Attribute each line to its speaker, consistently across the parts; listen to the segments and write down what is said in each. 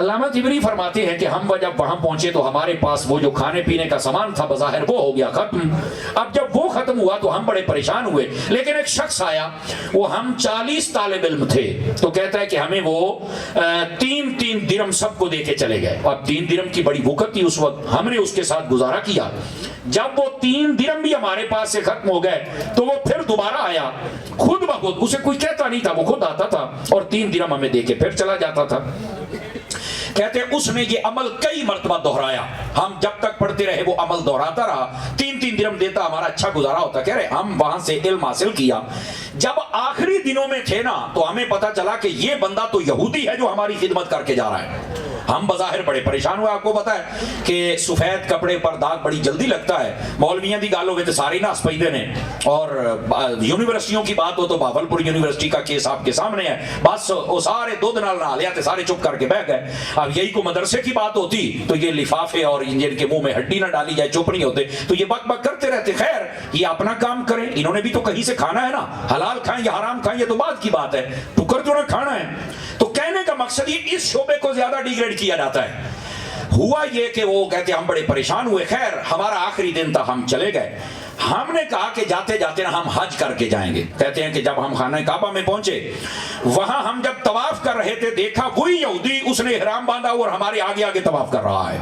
Speaker 1: علامہ طبری فرماتے ہیں کہ ہم جب وہاں پہنچے تو ہمارے پاس وہ جو کھانے پینے کا سامان تھا بظاہر وہ ہو گیا ختم. اب جب وہ ختم ہوا تو ہم بڑے پریشان ہوئے. لیکن ایک شخص آیا, وہ ہم 40 طالب علم تھے, تو کہتا ہے کہ ہمیں وہ 3 درم سب کو دے کے چلے گئے. اب 3 درم کی بڑی بھوکت تھی اس وقت, ہم نے اس کے ساتھ گزارا کیا. جب وہ 3 درم بھی ہمارے پاس سے ختم ہو گئے تو وہ پھر دوبارہ آیا, خود بخود, اسے کوئی کہتا نہیں تھا, وہ خود آتا تھا اور 3 درم ہمیں دے کے پھر چلا جاتا تھا. کہتے ہیں اس نے یہ عمل کئی مرتبہ دہرایا, ہم جب تک پڑھتے رہے وہ عمل دہراتا رہا. 3 درم دیتا, ہمارا اچھا گزارا ہوتا. کہہ رہے ہم وہاں سے علم حاصل کیا. جب آخری دنوں میں تھے نا تو ہمیں پتا چلا کہ یہ بندہ تو یہودی ہے جو ہماری خدمت کر کے جا رہا ہے. ہم بظاہر بڑے پریشان ہوئے. آپ کو پتا ہے کہ سفید کپڑے پر داغ بڑی جلدی لگتا ہے. مولویاں دی گالوں میں ساری ناس پیدے نے, اور یونیورسٹیوں کی بات ہو تو باولپور یونیورسٹی کا کیس آپ کے سامنے ہے. بس وہ سارے 2 دن نہ لیا تھے, سارے چپ کر کے بیٹھ گئے. اب یہی کو مدرسے کی بات ہوتی تو یہ لفافے اور جن کے منہ میں ہڈی نہ ڈالی جائے چپ نہیں ہوتے, تو یہ بک بک کرتے رہتے. خیر یہ اپنا کام کریں, انہوں نے بھی تو کہیں سے کھانا ہے نا, حلال کھائیں یا حرام کھائیں یہ تو بات کی بات ہے, ٹکر تو نہ کھانا ہے. تو کہنے کا مقصد یہ اس شعبے کو زیادہ ڈیگریڈ کیا جاتا ہے. ہوا یہ کہ وہ کہتے ہم بڑے پریشان ہوئے. خیر ہمارا آخری دن تھا, ہم چلے گئے. ہم نے کہا کہ جاتے جاتے نا ہم حج کر کے جائیں گے. کہتے ہیں کہ جب ہم خانہ کعبہ میں پہنچے, وہاں ہم جب طواف کر رہے تھے دیکھا وہی یہودی, اس نے احرام باندھا اور ہمارے آگے آگے طواف کر رہا ہے.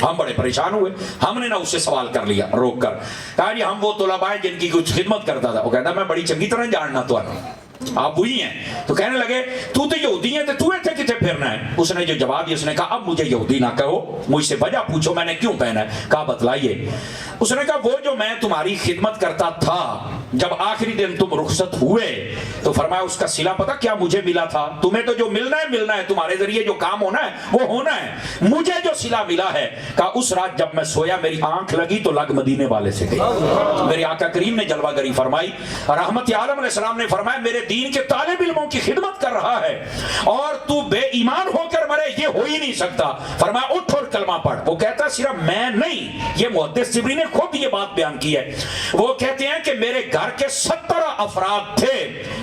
Speaker 1: ہم بڑے پریشان ہوئے. ہم نے نا اس سے سوال کر لیا روک کر, کہا جی ہم وہ طلباء ہیں جن کی کچھ خدمت کرتا تھا. وہ کہتا میں بڑی چنگی طرح جاننا تو آپ وہی ہیں. تو کہنے لگے تو یہودی ہیں تو ایتھے کتنے پھرنا ہے. اس نے جو جواب دیا, اس نے کہا اب مجھے یہودی نہ کہو, مجھ سے وجہ پوچھو میں نے کیوں پہنا ہے. کہا بتلائیے. اس نے کہا وہ جو میں تمہاری خدمت کرتا تھا جب آخری دن تم رخصت ہوئے تو فرمایا اس کا صلہ پتہ کیا مجھے ملا تھا. تمہیں تو جو ملنا ہے, تمہارے ذریعے جو کام ہونا ہے وہ ہونا ہے. مجھے جو صلہ ملا ہے, کہا اس رات جب میں سویا میری آنکھ لگی تو لگ مدینے والے سے گئی. میرے آقا کریم نے جلوہ گری فرمائی. رحمت عالم علیہ السلام نے فرمایا میرے دین کے طالب علموں کی خدمت کر رہا ہے اور تو بے ایمان ہو کر مرے, یہ ہو ہی نہیں سکتا. فرمایا اٹھ اور کلمہ پڑھ. وہ کہتا صرف میں نہیں, یہ محدث طبری نے خود یہ بات بیان کی ہے. وہ کہتے ہیں کہ میرے گھر کے 70 افراد تھے.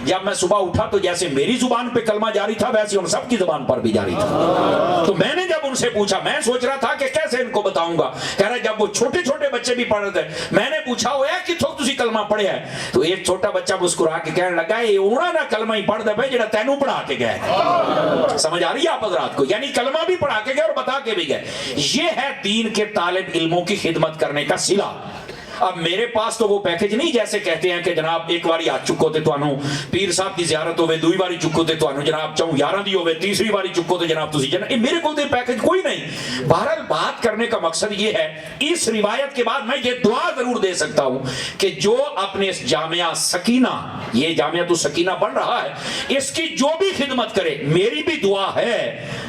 Speaker 1: جب میں صبح اٹھا تو جیسے میری زبان پہ کلمہ جاری تھا ویسے ان سب کی زبان پر بھی جاری تھا. تو میں نے جب ان سے پوچھا, میں سوچ رہا تھا کہ کیسے ان کو بتاؤں گا. کہہ رہا جب وہ چھوٹے چھوٹے بچے بھی پڑھ رہے تھے, میں نے پوچھا ہوا ہے کہ تسی کلمہ پڑھے ہے. تو ایک چھوٹا بچہ مسکرا کے کہنے لگا یہ اونا نہ کلمہ ہی پڑھ دے بھائی جڑا تینوں پڑھا کے گئے. سمجھ آ رہی ہے آپ حضرات کو؟ یعنی کلمہ بھی پڑھا کے گئے اور بتا کے بھی گئے. یہ ہے دین کے طالب علموں کی خدمت کرنے کا صلہ. اب میرے پاس تو وہ پیکج نہیں جیسے کہتے ہیں کہ جناب ایک باری آ چکو تے توانوں پیر صاحب کی زیارت ہوئے, دوئی باری چکو تے توانوں جناب چاہوں 11 دی ہوئے, تیسری باری چکو تے جناب تسی جناب. میرے کو تے پیکج کوئی نہیں. بہرحال بات کرنے کا مقصد یہ ہے, اس روایت کے بعد میں یہ دعا ضرور دے سکتا ہوں کہ جو اپنے اس جامعہ سکینہ, یہ جامعہ تو سکینہ بن رہا ہے, اس کی جو بھی خدمت کرے, میری بھی دعا ہے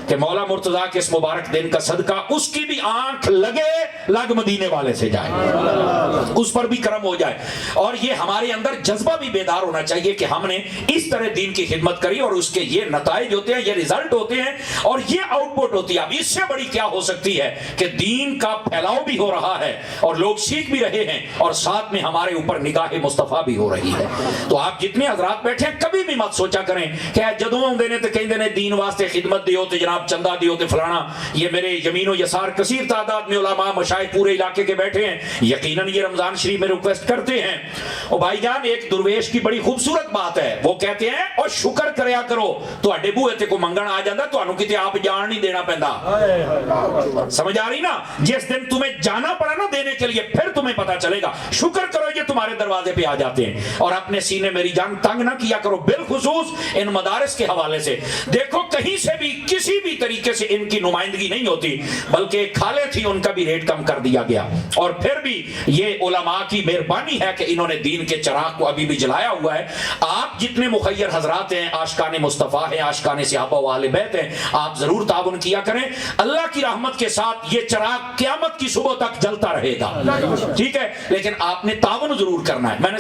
Speaker 1: کہ مولا مرتضیٰ کے اس مبارک دن کا صدقہ اس کی بھی آنکھ لگے لگ مدینے والے سے جائے, اس پر بھی کرم ہو جائے. اور یہ ہمارے اندر جذبہ بھی بیدار ہونا چاہیے کہ ہم نے اس طرح دین کی خدمت کری اور اس کے یہ نتائج ہوتے ہیں, یہ ریزلٹ ہوتے ہیں اور یہ آؤٹ پٹ ہوتی ہے. اب اس سے بڑی کیا ہو سکتی ہے کہ دین کا پھیلاؤ بھی ہو رہا ہے اور لوگ سیکھ بھی رہے ہیں اور ساتھ میں ہمارے اوپر نگاہ مصطفیٰ بھی ہو رہی ہے. تو آپ جتنے حضرات بیٹھے ہیں کبھی بھی مت سوچا کریں کہ جدوں آندے نے تے کہندے نے دین واسطے خدمت دیو تے جناب چندہ دیو تے فلانا. یہ میرے یمین و یسار کثیر تعداد میں علماء مشائخ پورے علاقے کے بیٹھے ہیں, یقیناً یہ رمضان شریف میں ریکویسٹ کرتے ہیں. او بھائی جان ایک درویش کی بڑی خوبصورت بات ہے, وہ کہتے ہیں اور شکر کریا کرو تواڈے بوئے تے کو منگن آ جاندا تانوں کتے آپ جان نہیں دینا پیندا. سمجھ آ رہی نا؟ جس دن تمہیں جانا پڑا نا دینے کے لیے پھر تمہیں پتا چلے گا. شکر کرو یہ تمہارے دروازے پہ آ جاتے ہیں. اور اپنے سینے میری جان تنگ نہ کیا کرو, بالخصوص ان مدارس کے حوالے سے. دیکھو کہیں سے بھی کسی بھی طریقے سے ان کی نمائندگی نہیں ہوتی, بلکہ کھالے تھی ان کا بھی ریٹ کم کر دیا گیا. اور پھر بھی یہ علماء کی مہربانی ہے کہ انہوں نے دین کے چراغ کو ابھی بھی جلایا ہوا ہے. آپ جتنے مخیر حضرات ہیں, عاشقان مصطفیٰ ہیں, عاشقان صحابہ و اہل بیت ہیں, آپ ضرور تعاون کیا کریں. اللہ کی رحمت کے ساتھ یہ چراغ قیامت کی صبح تک جلتا رہے گا, ٹھیک ہے, لیکن آپ نے تعاون ضرور کرنا ہے. میں نے